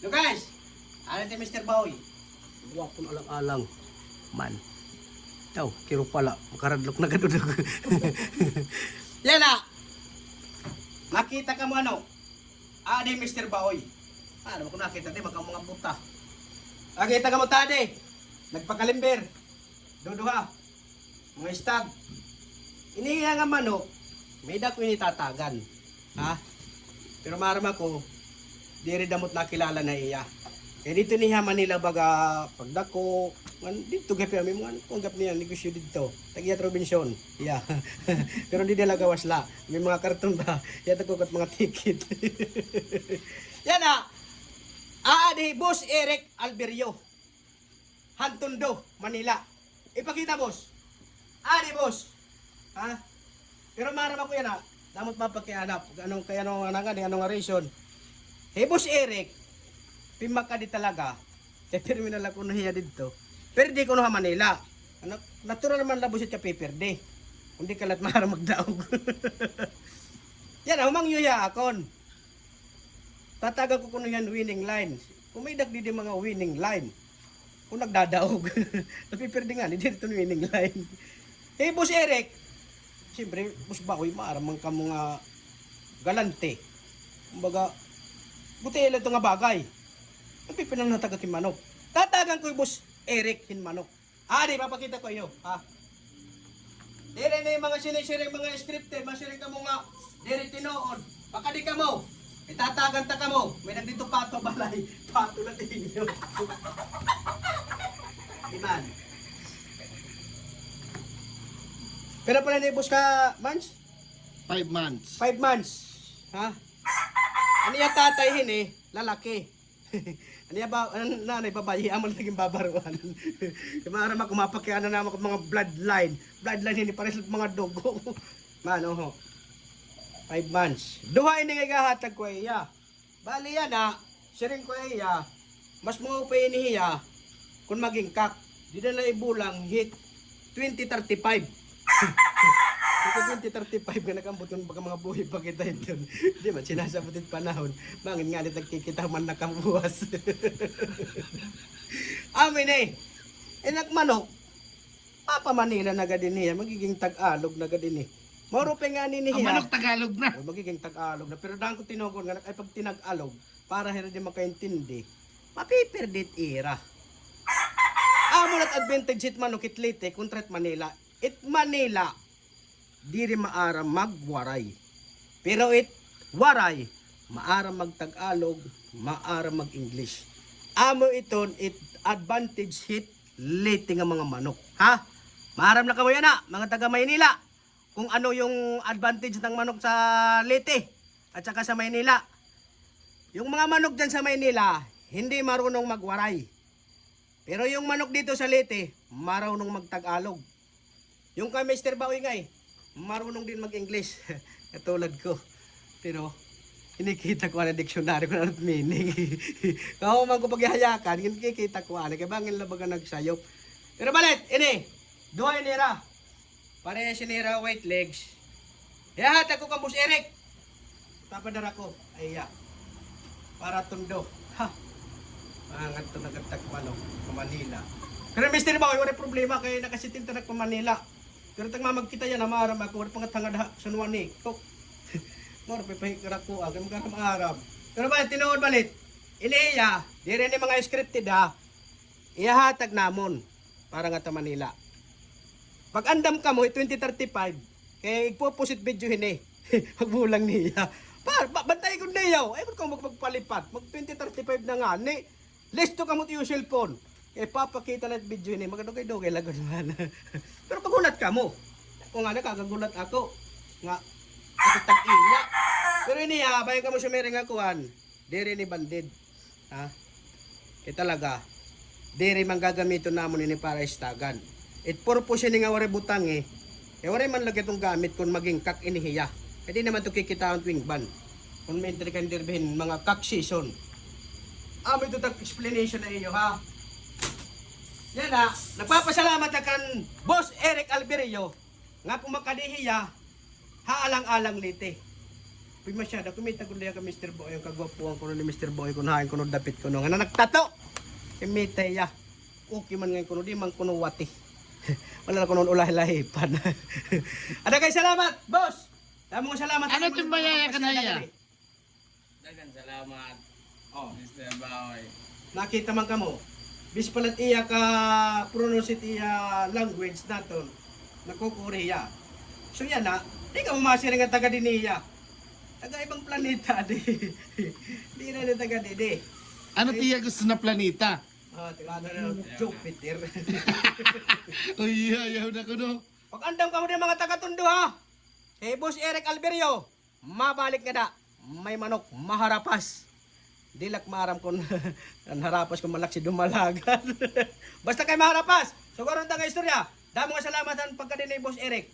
So guys, ano ti Mr. Bowie? Wapon alang-alang man. Daw, kiro pala, makaradlok na gadudog. Yan na! Makita ka mo ano? Ade Mr. Bowie. Ano ko nakita di mga buta. Nakita ka mo tade. Nagpakalimber. Duduha. Mga stag. Iniya nga manok, may dako initatagan. Ha? Pero marama ko, diri damot nakilala na iya. Eh dito niya Manila baga pagdako, dito gapi kami mga panggap niya negosyo dito. Tagiya Robinson. Yeah. Pero di nila gawas la. May mga karton ba? Yata ko kat mga ticket. Yan na. Di Boss Eric Alberio. Hantondo, Manila. Ipakita boss. Di boss. Ha? Pero marama ko yan ha. Damot mapakianap. Anong kaya anong reason? Hey Boss Eric. Pimak ka di talaga. Terminal ako nahiya dito. Pero di ko na Manila. Natural naman labos ito piperde. Hindi ka lat mahara magdaog. Yan, humang yuya akon. Tataga ko kuno yan winning line. Kung may dagdi mga winning line. Kung nagdadaog. Napiperde nga, hindi dito winning line. Hey Boss Eric. Siyempre, Boss Bakoy, maaramang ka mga galante. Kumbaga, buti lang ito nga bagay. Napipinang nataga kin manok. Tatagan ko yung Boss Eric kin manok. Di, papakita ko iyo. Ha? Dire na yung mga sinisiring mga scripted, masiring ka mo nga, dire tinood. Baka di ka mo. Itatagan ta ka mo. May nagdito pato balay. Pato na tinyo. Iman. Pero pala na Boss ka, months? 5 months. 5 months. Ha? Ano yung tatayhin lalaki. Ano yung nanay, babayi, amal naging babaruan. Yung mga rama, kumapakyan na naman mga bloodline. Bloodline, hindi pares mga dugo. Mano ho. 5 months. Duha ini nga gahatag ko iya. Bali yan siring ko iya. Mas mo pa inihiya kung maging kak. Di na na ibulang hit 2035. Ito 2035 ka nakambuton baka mga buhay pa kita ito. Di ba, sinasabutin panahon. Bangin nga nit nagkikita man nakabuwas. Amin Enak manok. Papa Manila na gadin niya. Magiging Tagalog na gadin Moro pa nga niya. Ang manok Tagalog na. Magiging Tagalog na. Pero dahil ko tinugon nga, ay pag tinagalog, para hindi makaintindi, mapiperdit era. Amulat advantage it manok itlite kontrat Manila. It Manila, di rin maaram magwaray. Pero it waray, maaram mag-Tagalog, maaram mag-English. Amo iton, it advantage hit late nga mga manok. Ha? Maaram na kayo na, mga taga Maynila. Kung ano yung advantage ng manok sa Leyte at saka sa Maynila. Yung mga manok dyan sa Maynila, hindi marunong magwaray. Pero yung manok dito sa Leyte, marunong mag-Tagalog. Yung kay Mr. Bowie nga marunong din mag-English. Katulad ko. Pero, kinikita ko na dictionary ko na meaning. Kung man ko paghahayakan, kinikita ko kaya bangin lang baga nagsayop. Pero balit, duha nira. Pare sinira white legs. Hatag ko kang Boss Eric. Papadara ko.Aya. Para tundo. Ha. Pangat to nagatag pa Manila. Pero Mr. Bowie, wala problema kay nakasitin ta pa Manila. Pero tag mamagkita yan amaram ako wala pangat hangad sunwan ni. Kok. Mor pipahikra ko agam karam arab. Pero ba tinuod balit. Iniya, dire ni mga scripted Iyahatag namon para nga ta Manila. Pag andam ka mo, 2035, kaya ipoposit video Magbulang niya. Bantay ko niya. Ay, kung magpalipat. Mag 2035 na nga. Listo ka mo yung cellphone. Kaya papakita na video Magdugay-dugay lagod man. Pero pagulat ka mo. Kung nga nakagagulat ako. Nga, ako tag-iya. Pero bayan ka mo siya may ringakuan. Dere ni bandid. Ha? Kaya talaga, dere mang gagamito namon para istagan. It purpose nga wari butang wari man lagi itong gamit kung maging kak inihiya. Hindi naman ito kikita ang tuwing ban. Kung may intrikan dirbihin mga kak season. Ito itong explanation na inyo ha. Yan nagpapasalamat na kan Boss Eric Alberio nga pumakadihiya haalang-alang Leyte. Pwede masyado, kumita ko liya ka Mr. Boy, yung kagwapuan ko ni Mr. Boy, kunahain ko no dapit ko no. Nga nagtato! Kumita ya. Okay man ngayon ko no, di man ko no wati. Wala na ko no ulahi-lahipan. Ada kay salamat, boss! Damo nga salamat. Ano timbayaya ka na iya? Dagan salamat, Oh, Mr. Baoy. nakita man kamo. Bis palat iya ka pronounce it iya language naton. Nagko-Korea. So yan na, di ka umasirin nga taga diniya. Taga ibang planeta di. Di na ni taga didi. Ano tiya gusto na planeta? Ah, taga na Jupiter. Uy, ayaw na ko no. Pag andam ka mo din mga taga-tundo ha. Hey, Boss Eric Alberio, mabalik ka na. May manok, maharapas. Dilak maram kon ang harapas kung malaksi dumalagan. Basta kay maharapas. Siguro ang taga istorya. Damo nga salamat ang pagkadin ni Boss Eric.